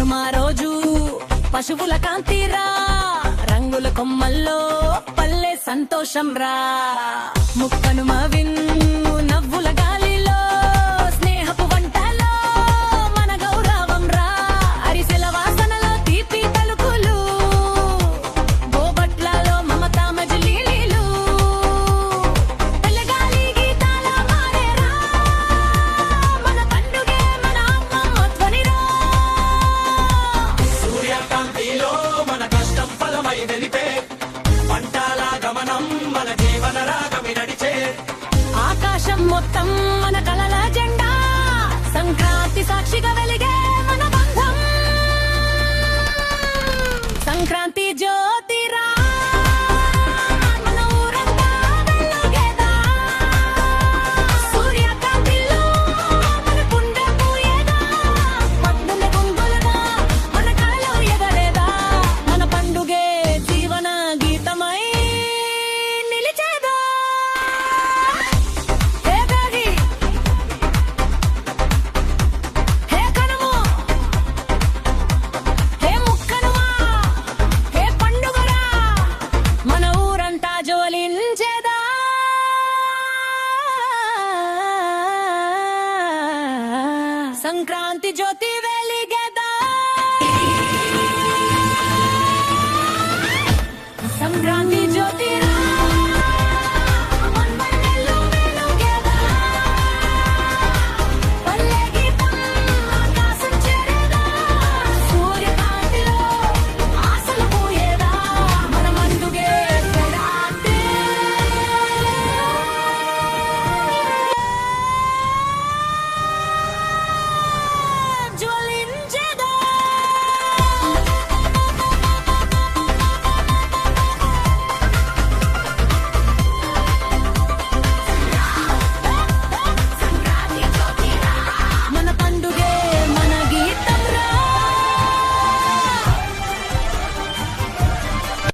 కనుమ రోజు పశువుల కాంతిరా, రంగుల కొమ్మల్లో పల్లె సంతోషం రా. ముక్కనుమ విన్ను నవ్వుల గాలిలో, స్నేహపు వంటలో మన గౌరవం రా. అరిసెల వాసనలో తీపి పలుకులు, బోబట్లలో మమతా మజిలీలు, తెల్లగాలి గీతాల మారేరా. మన పండుగే మన అమ్మమ్మ ధ్వనిరా. సూర్యకాంతిలో మన కష్టం ఫలమై వెలిపే, పంటాల గమనం మన జీవన రాగమి నడిచే. ఆకాశం మొత్తం మన కలల జెండా, సంక్రాంతి సాక్షిగా వెలిగే మన బంధం. సంక్రాంతి జ్యోతిరా, మన ఊరంతా వెలుగేదా. సూర్యకాంతిలో మన గుండె పూయేదా, పద్దుల గుంగులుగా మన కళలో ఎగరేదా. మన పండుగే జీవన గీతమై నిలిచేదా. హే గాగి, హే కనుము, హే ముక్కనుమా, హే పండుగరా, మన ఊరంతా జోలించేదా. సంక్రాంతి జ్యోతి వెలిగేదా. సంక్రాంతి జ్యోతిరా.